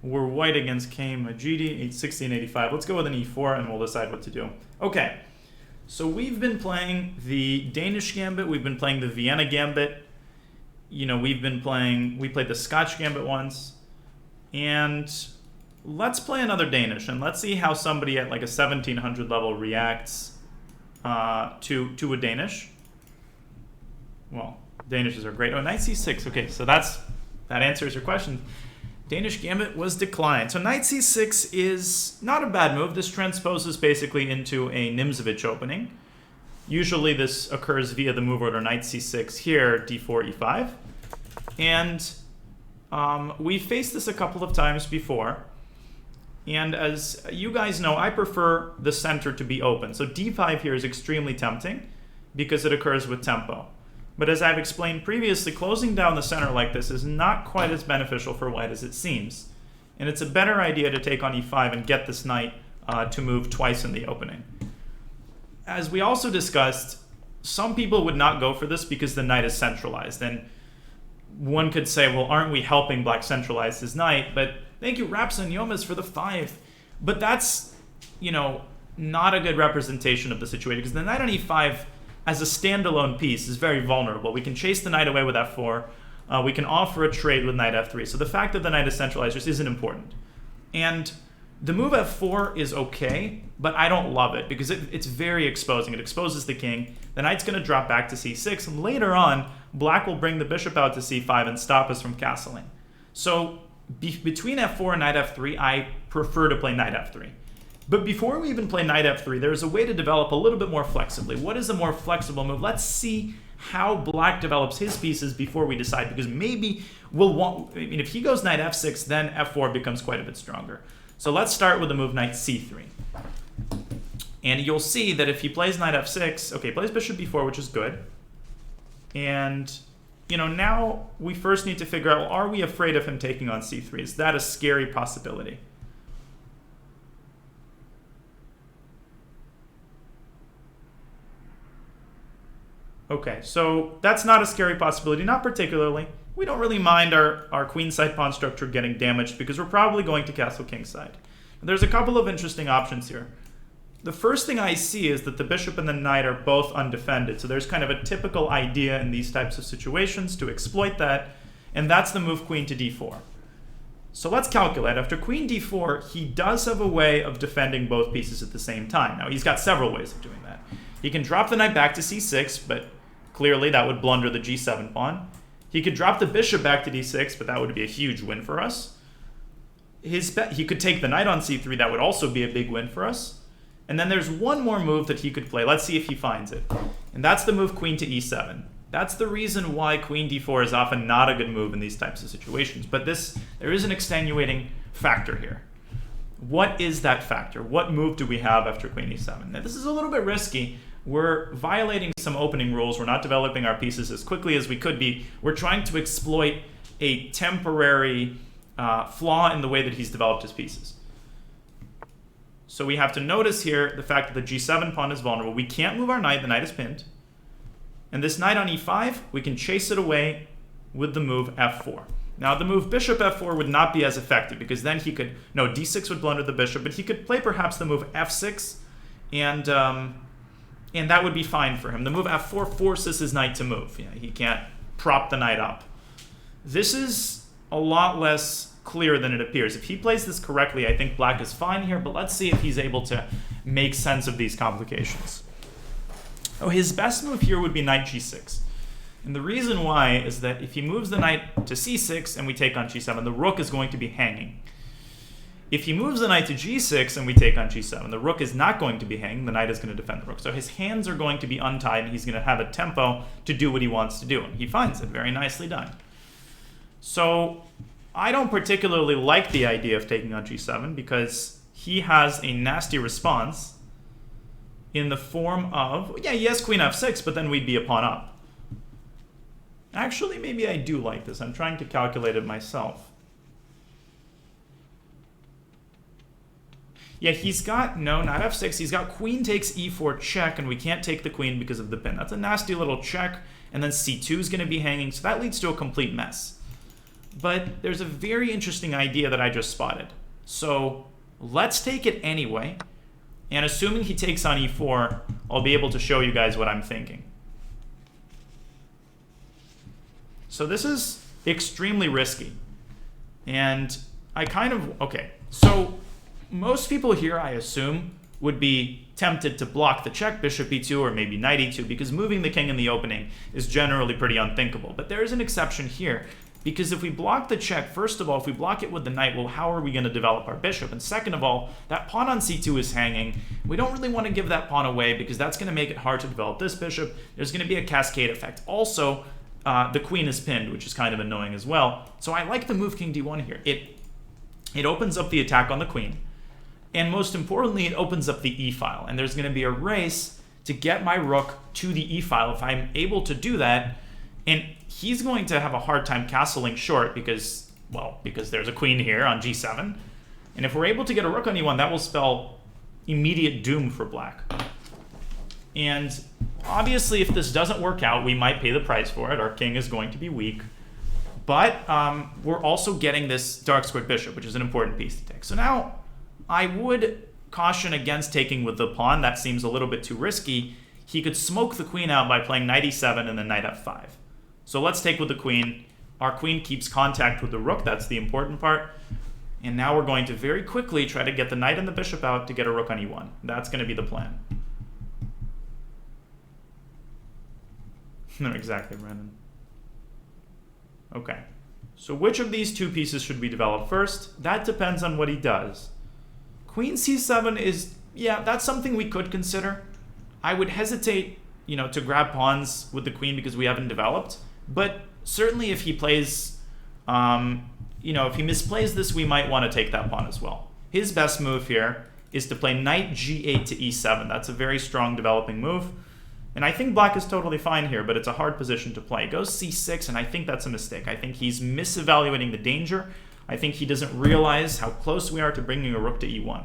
We're white against Kame Majidi, 860 and 85. Let's go with an e4 and we'll decide what to do. Okay, so we've been playing the Danish Gambit, we've been playing the Vienna Gambit, you know, we played the Scotch Gambit once, and let's play another Danish, and let's see how somebody at like a 1700 level reacts to a Danish. Well, Danishes are great. Oh, knight c6. Okay, so that answers your question. Danish Gambit was declined. So knight c6 is not a bad move. This transposes basically into a Nimzowitsch opening. Usually this occurs via the move order knight c6 here, d4, e5. And we faced this a couple of times before. And as you guys know, I prefer the center to be open. So d5 here is extremely tempting because it occurs with tempo. But as I've explained previously, closing down the center like this is not quite as beneficial for white as it seems. And it's a better idea to take on e5 and get this knight to move twice in the opening. As we also discussed, some people would not go for this because the knight is centralized. And one could say, well, aren't we helping black centralize his knight? But thank you, Raps and Yomas, for the 5. But that's, you know, not a good representation of the situation, because the knight on e5 as a standalone piece is very vulnerable. We can chase the knight away with f4. We can offer a trade with knight f3. So the fact that the knight is centralized just isn't important. And the move f4 is okay, but I don't love it because it's very exposing. It exposes the king. The knight's going to drop back to c6, and later on, black will bring the bishop out to c5 and stop us from castling. So between f4 and knight f3, I prefer to play knight f3. But before we even play knight f3, there's a way to develop a little bit more flexibly. What is a more flexible move? Let's see how black develops his pieces before we decide, because maybe we'll want, I mean, if he goes knight f6, then f4 becomes quite a bit stronger. So let's start with the move knight c3. And you'll see that if he plays knight f6, okay, he plays bishop b4, which is good. And, you know, now we first need to figure out, well, are we afraid of him taking on c3? Is that a scary possibility? Okay, so that's not a scary possibility, not particularly. We don't really mind our queenside pawn structure getting damaged because we're probably going to castle kingside. There's a couple of interesting options here. The first thing I see is that the bishop and the knight are both undefended, so there's kind of a typical idea in these types of situations to exploit that, and that's the move queen to d4. So let's calculate. After queen d4, he does have a way of defending both pieces at the same time. Now, he's got several ways of doing that. He can drop the knight back to c6, but clearly that would blunder the g7 pawn. He could drop the bishop back to d6, but that would be a huge win for us. He could take the knight on c3. That would also be a big win for us. And then there's one more move that he could play. Let's see if he finds it. And that's the move queen to e7. That's the reason why queen d4 is often not a good move in these types of situations. But there is an extenuating factor here. What is that factor? What move do we have after queen e7? Now, this is a little bit risky. We're violating some opening rules. We're not developing our pieces as quickly as we could be. We're trying to exploit a temporary flaw in the way that he's developed his pieces. So we have to notice here the fact that the g7 pawn is vulnerable. We can't move our knight. The knight is pinned. And this knight on e5, we can chase it away with the move f4. Now, the move bishop f4 would not be as effective because then he could, no, d6 would blunder the bishop, but he could play perhaps the move f6, and that would be fine for him. The move f4 forces his knight to move. Yeah, he can't prop the knight up. This is a lot less clear than it appears. If he plays this correctly, I think black is fine here, but let's see if he's able to make sense of these complications. Oh, his best move here would be knight g6. And the reason why is that if he moves the knight to c6 and we take on g7, the rook is going to be hanging. If he moves the knight to g6 and we take on g7, the rook is not going to be hanging. The knight is going to defend the rook. So his hands are going to be untied, and he's going to have a tempo to do what he wants to do. And he finds it. Very nicely done. So I don't particularly like the idea of taking on g7 because he has a nasty response in the form of, yeah, yes, queen f6, but then we'd be a pawn up. Actually, maybe I do like this. I'm trying to calculate it myself. Yeah, he's got, no, not f6. He's got queen takes e4 check, and we can't take the queen because of the pin. That's a nasty little check, and then c2 is going to be hanging, so that leads to a complete mess. but there's a very interesting idea that I just spotted. So let's take it anyway, and assuming he takes on e4, I'll be able to show you guys what I'm thinking. So this is extremely risky, and I kind of, okay, so most people here, I assume, would be tempted to block the check, bishop e2, or maybe knight e2, because moving the king in the opening is generally pretty unthinkable. But there is an exception here, because if we block the check, first of all, if we block it with the knight, well, how are we going to develop our bishop? And second of all, that pawn on c2 is hanging. We don't really want to give that pawn away, because that's going to make it hard to develop this bishop. There's going to be a cascade effect. Also, the queen is pinned, which is kind of annoying as well. So I like the move king d1 here. It opens up the attack on the queen. And most importantly, it opens up the e-file. And there's going to be a race to get my rook to the e-file. If I'm able to do that, and he's going to have a hard time castling short because there's a queen here on g7. And if we're able to get a rook on e1, that will spell immediate doom for black. And obviously, if this doesn't work out, we might pay the price for it. Our king is going to be weak. But we're also getting this dark squared bishop, which is an important piece to take. So now I would caution against taking with the pawn. That seems a little bit too risky. He could smoke the queen out by playing knight e7 and then knight f5. So let's take with the queen. Our queen keeps contact with the rook. That's the important part. And now we're going to very quickly try to get the knight and the bishop out to get a rook on e1. That's going to be the plan. No, exactly, Brandon. Okay. So which of these two pieces should we develop first? That depends on what he does. Queen c7 is, yeah, that's something we could consider. I would hesitate, to grab pawns with the queen because we haven't developed. But certainly if he plays, if he misplays this, we might want to take that pawn as well. His best move here is to play knight g8 to e7. That's a very strong developing move. And I think black is totally fine here, but it's a hard position to play. He goes c6, and I think that's a mistake. I think he's misevaluating the danger. I think he doesn't realize how close we are to bringing a rook to e1.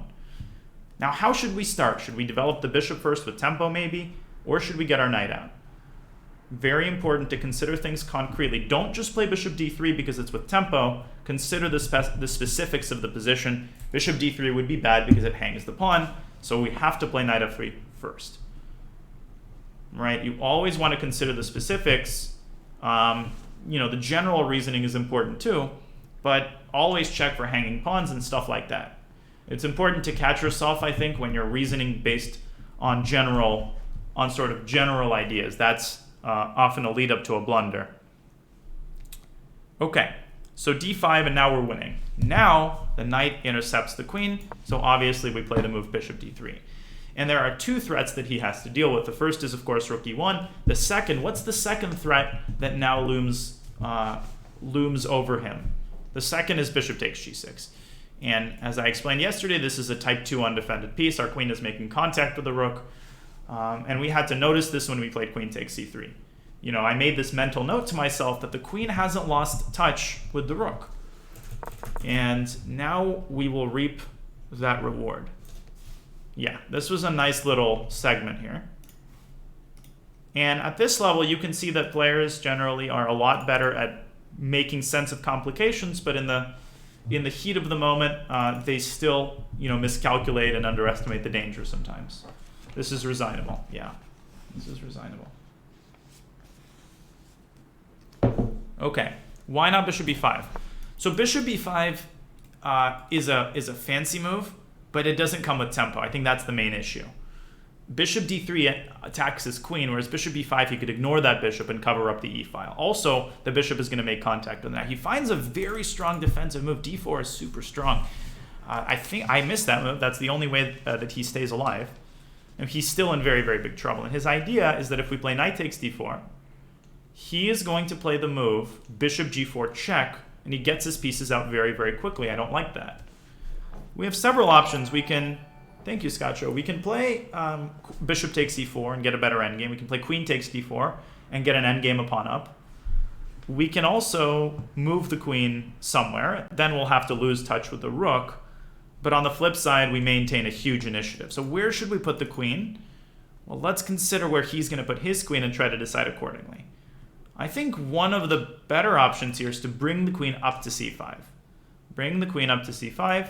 Now, how should we start? Should we develop the bishop first with tempo, maybe? Or should we get our knight out? Very important to consider things concretely. Don't just play bishop d3 because it's with tempo. Consider the specifics of the position. Bishop d3 would be bad because it hangs the pawn, so we have to play knight f3 first. Right? You always want to consider the specifics. The general reasoning is important too, but always check for hanging pawns and stuff like that. It's important to catch yourself, I think, when you're reasoning based on sort of general ideas. That's often a lead up to a blunder. Okay, so d5, and now we're winning. Now the knight intercepts the queen, so obviously we play the move bishop d3. And there are two threats that he has to deal with. The first is, of course, rook e1. The second, what's the second threat that now looms over him? The second is bishop takes g6. And as I explained yesterday, this is a type 2 undefended piece. Our queen is making contact with the rook. And we had to notice this when we played queen takes c3. I made this mental note to myself that the queen hasn't lost touch with the rook. And now we will reap that reward. Yeah, this was a nice little segment here. And at this level, you can see that players generally are a lot better at making sense of complications, but in the heat of the moment, they still, miscalculate and underestimate the danger sometimes. This is resignable. Yeah, this is resignable. Okay, why not bishop b5? So bishop b5 is a fancy move, but it doesn't come with tempo. I think that's the main issue. Bishop d3 attacks his queen, whereas bishop b5, he could ignore that bishop and cover up the e-file. Also, the bishop is going to make contact with that. He finds a very strong defensive move. d4 is super strong. I think I missed that move. That's the only way that he stays alive. And he's still in very, very big trouble. And his idea is that if we play knight takes d4, he is going to play the move bishop g4 check, and he gets his pieces out very, very quickly. I don't like that. We have several options. We can, thank you, Scotcho. We can play bishop takes e4 and get a better endgame. We can play queen takes d4 and get an endgame a pawn up. We can also move the queen somewhere. Then we'll have to lose touch with the rook. But on the flip side, we maintain a huge initiative. So where should we put the queen? Well, let's consider where he's going to put his queen and try to decide accordingly. I think one of the better options here is to bring the queen up to c5. Bring the queen up to c5,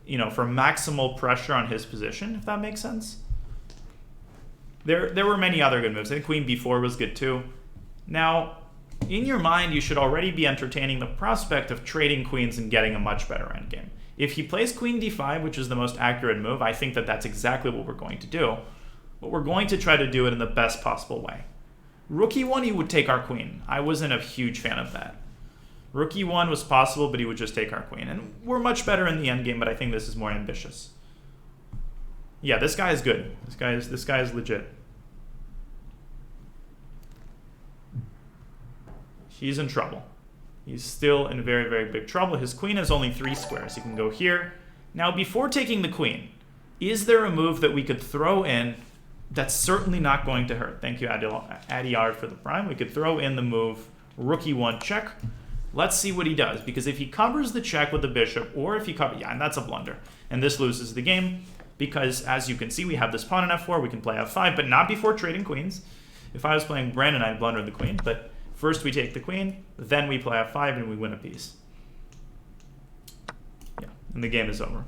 you know, for maximal pressure on his position, if that makes sense. There were many other good moves. I think queen b4 was good too. Now, in your mind, you should already be entertaining the prospect of trading queens and getting a much better endgame. If he plays queen d5, which is the most accurate move, I think that that's exactly what we're going to do. But we're going to try to do it in the best possible way. Rook e1, he would take our queen. I wasn't a huge fan of that. Rook e1 was possible, but he would just take our queen. And we're much better in the endgame, but I think this is more ambitious. Yeah, this guy is good. This guy is legit. He's in trouble. He's still in very, very big trouble. His queen has only 3 squares. He can go here. Now, before taking the queen, is there a move that we could throw in that's certainly not going to hurt? Thank you, Adiyard, for the prime. We could throw in the move rook e1 check. Let's see what he does, because if he covers the check with the bishop, or if he covers... Yeah, and that's a blunder. And this loses the game, because as you can see, we have this pawn on f4. We can play f5, but not before trading queens. If I was playing Brandon, I'd blunder the queen, but... First we take the queen, then we play f5, and we win a piece. Yeah, and the game is over.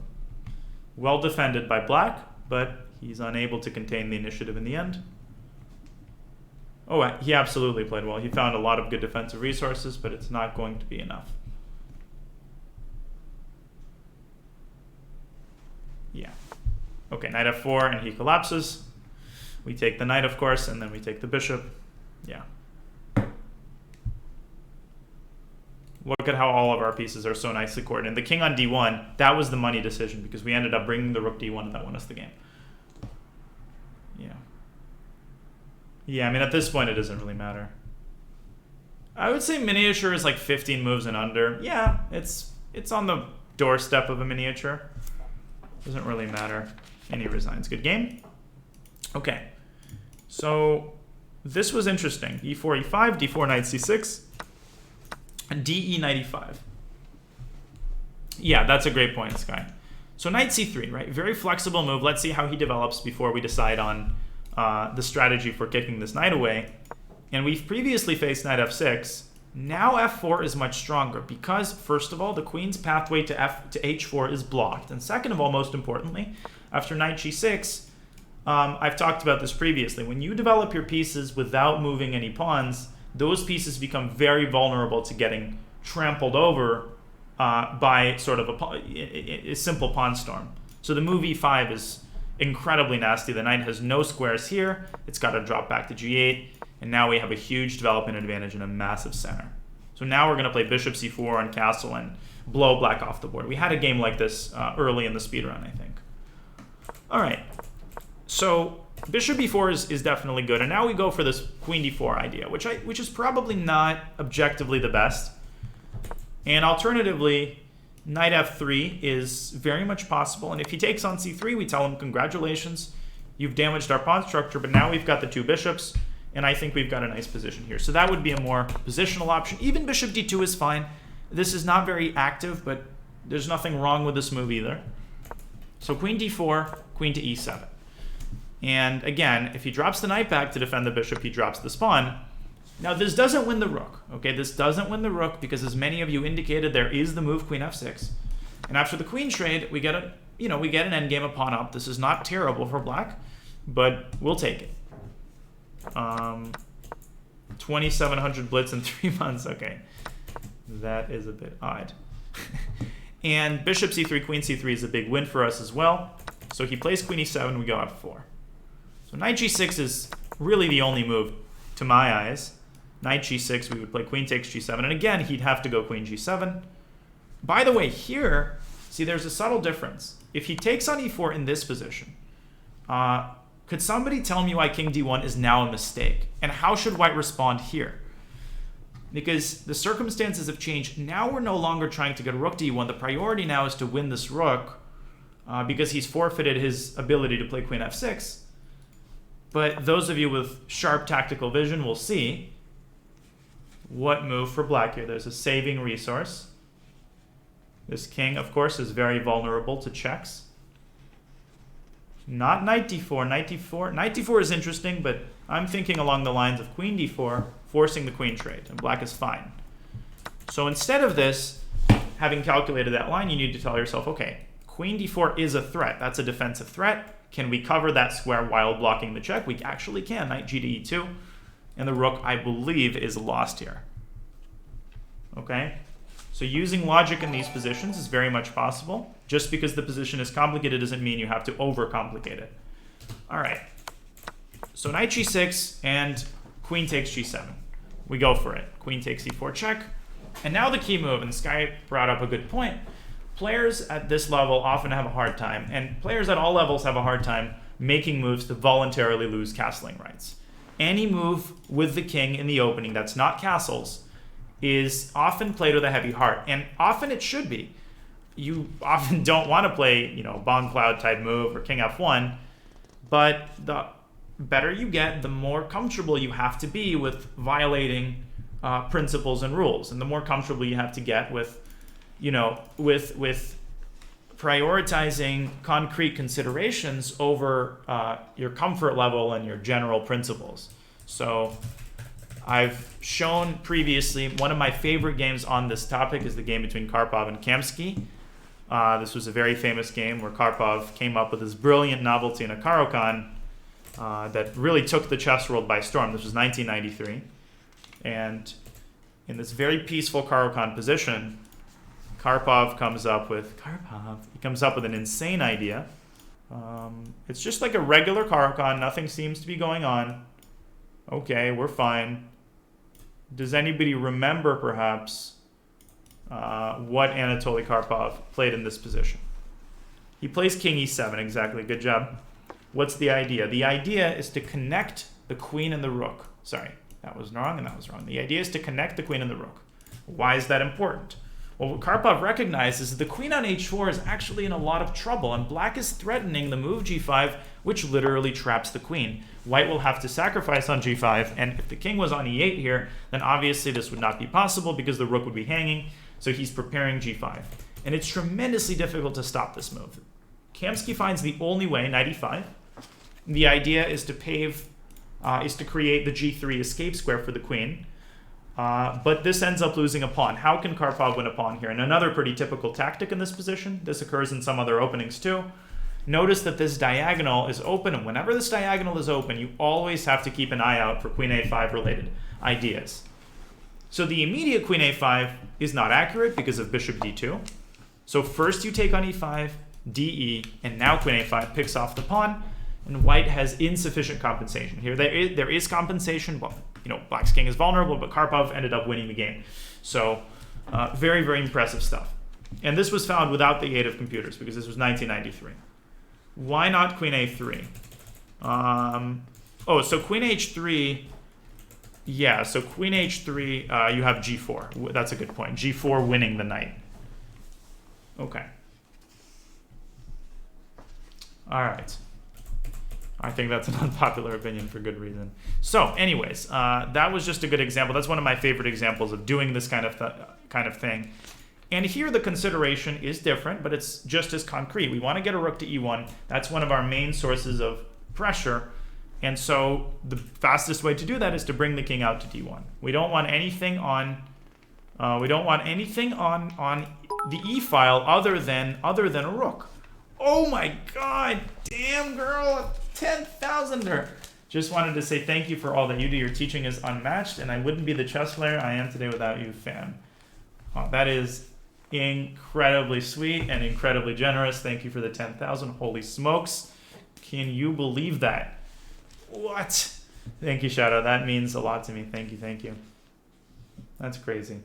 Well defended by black, but he's unable to contain the initiative in the end. Oh, he absolutely played well. He found a lot of good defensive resources, but it's not going to be enough. Yeah. Okay, knight f4, and he collapses. We take the knight, of course, and then we take the bishop. Yeah. Look at how all of our pieces are so nicely coordinated. The king on d1, that was the money decision, because we ended up bringing the rook d1, and that won us the game. Yeah. Yeah, I mean, at this point, it doesn't really matter. I would say miniature is like 15 moves and under. Yeah, it's on the doorstep of a miniature. Doesn't really matter. And he resigns. Good game. Okay. So this was interesting. e4, e5, d4, knight c6. DE knight e5. Yeah, that's a great point, Sky. So knight c3, right? Very flexible move. Let's see how he develops before we decide on the strategy for kicking this knight away. And we've previously faced knight f6. Now f4 is much stronger because, first of all, the queen's pathway to h4 is blocked. And second of all, most importantly, after knight g6, I've talked about this previously. When you develop your pieces without moving any pawns, those pieces become very vulnerable to getting trampled over by sort of a simple pawn storm. So the move e5 is incredibly nasty. The knight has no squares here. It's got to drop back to g8. And now we have a huge development advantage in a massive center. So now we're going to play bishop c4 on castle and blow black off the board. We had a game like this early in the speedrun, I think. All right. So bishop b4 is definitely good, and now we go for this queen d4 idea, which is probably not objectively the best. And alternatively, knight f3 is very much possible, and if he takes on c3, we tell him, congratulations, you've damaged our pawn structure, but now we've got the 2 bishops, and I think we've got a nice position here. So that would be a more positional option. Even bishop d2 is fine. This is not very active, but there's nothing wrong with this move either. So queen d4, queen to e7. And again, if he drops the knight back to defend the bishop, he drops the pawn. Now, this doesn't win the rook. Okay, this doesn't win the rook because, as many of you indicated, there is the move queen f6. And after the queen trade, we get an endgame, a pawn up. This is not terrible for black, but we'll take it. 2,700 blitz in 3 months. Okay, that is a bit odd. And bishop c3, queen c3 is a big win for us as well. So he plays queen e7, we go f4. So knight g6 is really the only move to my eyes. Knight g6, we would play queen takes g7. And again, he'd have to go queen g7. By the way, here, see, there's a subtle difference. If he takes on e4 in this position, could somebody tell me why king d1 is now a mistake? And how should white respond here? Because the circumstances have changed. Now we're no longer trying to get rook d1. The priority now is to win this rook because he's forfeited his ability to play queen f6. But those of you with sharp tactical vision will see what move for black here. There's a saving resource. This king, of course, is very vulnerable to checks. Not knight d4. Knight d4 is interesting, but I'm thinking along the lines of queen d4, forcing the queen trade, and black is fine. So instead of this, having calculated that line, you need to tell yourself, okay, queen d4 is a threat. That's a defensive threat. Can we cover that square while blocking the check? We actually can. Knight g to e2. And the rook, I believe, is lost here. Okay? So using logic in these positions is very much possible. Just because the position is complicated doesn't mean you have to overcomplicate it. All right. So knight g6 and queen takes g7. We go for it. Queen takes e4 check. And now the key move, and Sky brought up a good point. Players at this level often have a hard time, and players at all levels have a hard time making moves to voluntarily lose castling rights. Any move with the king in the opening that's not castles is often played with a heavy heart, and often it should be. You often don't want to play, bomb cloud type move or king f1, but the better you get, the more comfortable you have to be with violating principles and rules, and the more comfortable you have to get with prioritizing concrete considerations over your comfort level and your general principles. So I've shown previously, one of my favorite games on this topic is the game between Karpov and Kamsky. This was a very famous game where Karpov came up with this brilliant novelty in a Caro-Kann that really took the chess world by storm. This was 1993. And in this very peaceful Caro-Kann position, Karpov comes up with an insane idea. It's just like a regular Caro-Kann. Nothing seems to be going on. Okay, we're fine. Does anybody remember, perhaps, what Anatoly Karpov played in this position? He plays king e7, exactly. Good job. What's the idea? The idea is to connect the queen and the rook. Sorry, that was wrong and that was wrong. The idea is to connect the queen and the rook. Why is that important? Well, what Karpov recognizes is the queen on h4 is actually in a lot of trouble, and black is threatening the move g5, which literally traps the queen. White will have to sacrifice on g5, and if the king was on e8 here, then obviously this would not be possible because the rook would be hanging, so he's preparing g5. And it's tremendously difficult to stop this move. Kamsky finds the only way, knight e5. The idea is to create the g3 escape square for the queen. But this ends up losing a pawn. How can Karpov win a pawn here? And another pretty typical tactic in this position, this occurs in some other openings too. Notice that this diagonal is open, and whenever this diagonal is open, you always have to keep an eye out for queen a5 related ideas. So the immediate queen a5 is not accurate because of bishop d2. So first you take on e5, de, and now queen a5 picks off the pawn, and white has insufficient compensation. Here there is compensation. Well, black's king is vulnerable, but Karpov ended up winning the game. So very, very impressive stuff. And this was found without the aid of computers because this was 1993. Why not queen a3? So queen h3. Yeah, so queen h3, you have g4. That's a good point. g4 winning the knight. Okay. All right. I think that's an unpopular opinion for good reason. So anyways, that was just a good example. That's one of my favorite examples of doing this kind of thing. And here the consideration is different, but it's just as concrete. We want to get a rook to e1. That's one of our main sources of pressure. And so the fastest way to do that is to bring the king out to d1. We don't want anything on the e file other than a rook. Oh my god, damn girl, 10,000er. Just wanted to say thank you for all that you do. Your teaching is unmatched, and I wouldn't be the chess player I am today without you, fam. That is incredibly sweet and incredibly generous. Thank you for the 10,000. Holy smokes. Can you believe that? What? Thank you, Shadow. That means a lot to me. Thank you, thank you. That's crazy.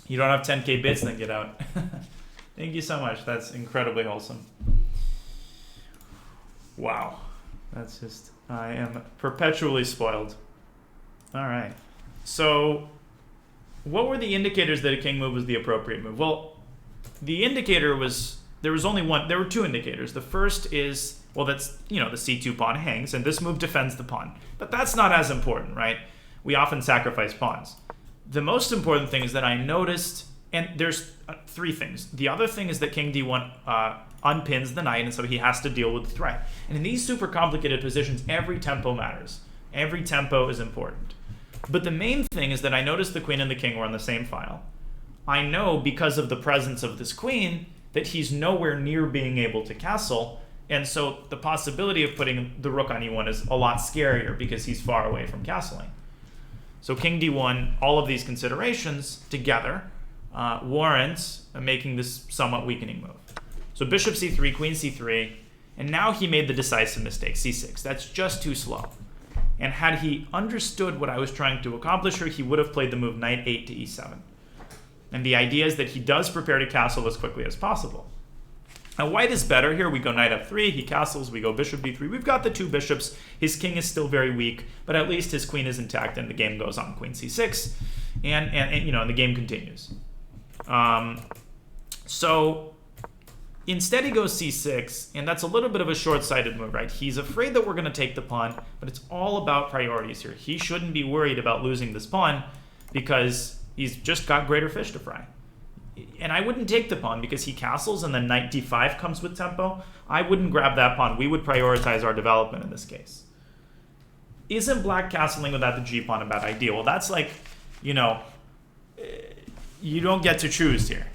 You don't have 10K bits, then get out. Thank you so much. That's incredibly wholesome. Wow. That's just, I am perpetually spoiled. All right. So what were the indicators that a king move was the appropriate move? Well, the indicator was, there were two indicators. The first is, well, that's, the c2 pawn hangs, and this move defends the pawn. But that's not as important, right? We often sacrifice pawns. The most important thing is that I noticed, and there's three things. The other thing is that king d1 unpins the knight, and so he has to deal with the threat. And in these super complicated positions, every tempo matters. Every tempo is important. But the main thing is that I noticed the queen and the king were on the same file. I know, because of the presence of this queen, that he's nowhere near being able to castle, and so the possibility of putting the rook on e1 is a lot scarier because he's far away from castling. So king d1, all of these considerations together warrant making this somewhat weakening move. So bishop c3, queen c3, and now he made the decisive mistake, c6. That's just too slow. And had he understood what I was trying to accomplish here, he would have played the move knight 8 to e7. And the idea is that he does prepare to castle as quickly as possible. Now white is better here. We go knight f3, he castles, we go bishop b3. We've got the two bishops. His king is still very weak, but at least his queen is intact and the game goes on. Queen c6, and you know, and the game continues. So instead he goes c6, and that's a little bit of a short-sighted move, right? He's afraid that we're going to take the pawn, but it's all about priorities here. He shouldn't be worried about losing this pawn because he's just got greater fish to fry. And I wouldn't take the pawn because he castles and then knight d5 comes with tempo. I wouldn't grab that pawn. We would prioritize our development in this case. Isn't black castling without the g pawn a bad idea? Well, that's like, you know, you don't get to choose here,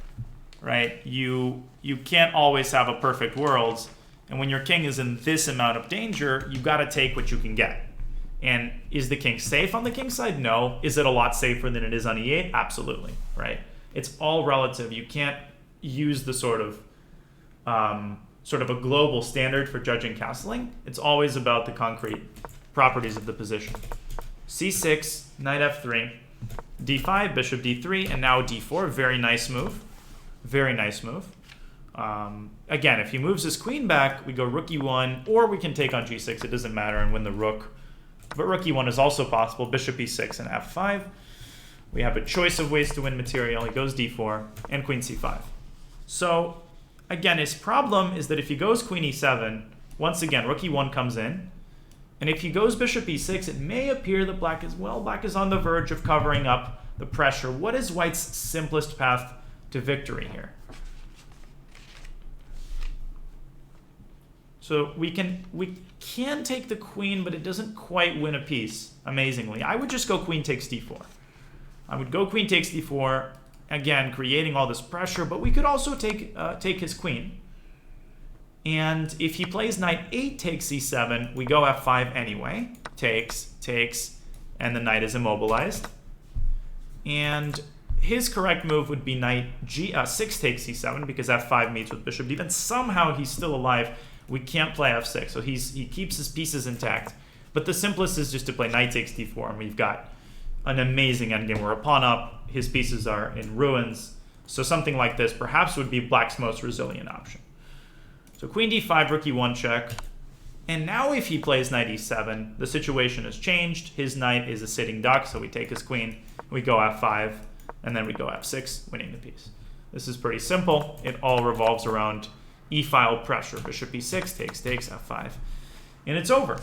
right? You can't always have a perfect world, and when your king is in this amount of danger, you got to take what you can get. And is the king safe on the king side? No. Is it a lot safer than it is on e8? Absolutely, right? It's all relative. You can't use the sort of a global standard for judging castling. It's always about the concrete properties of the position. c6, knight f3, d5, bishop d3, and now d4. Very nice move. Very nice move. Again, if he moves his queen back, we go rook e1, or we can take on g6. It doesn't matter and win the rook. But rook e1 is also possible. Bishop e6 and f5. We have a choice of ways to win material. He goes d4 and queen c5. So again, his problem is that if he goes queen e7, once again, rook e1 comes in. And if he goes bishop e6, it may appear that black is on the verge of covering up the pressure. What is white's simplest path to victory here? So we can take the queen, but it doesn't quite win a piece, amazingly. I would just go queen takes d4. I would go queen takes d4, again, creating all this pressure, but we could also take his queen. And if he plays knight 8 takes c7, we go f5 anyway. Takes, and the knight is immobilized. And his correct move would be knight 6 takes c7 because f5 meets with bishop d. Then somehow he's still alive. We can't play f6, so he keeps his pieces intact. But the simplest is just to play knight takes d4, and we've got an amazing endgame. We're a pawn up, his pieces are in ruins. So something like this perhaps would be black's most resilient option. So queen d5, rook e1 check. And now if he plays knight e7, the situation has changed. His knight is a sitting duck, so we take his queen, we go f5, and then we go f6, winning the piece. This is pretty simple. It all revolves around e-file pressure. Bishop e6 takes, f5, and it's over.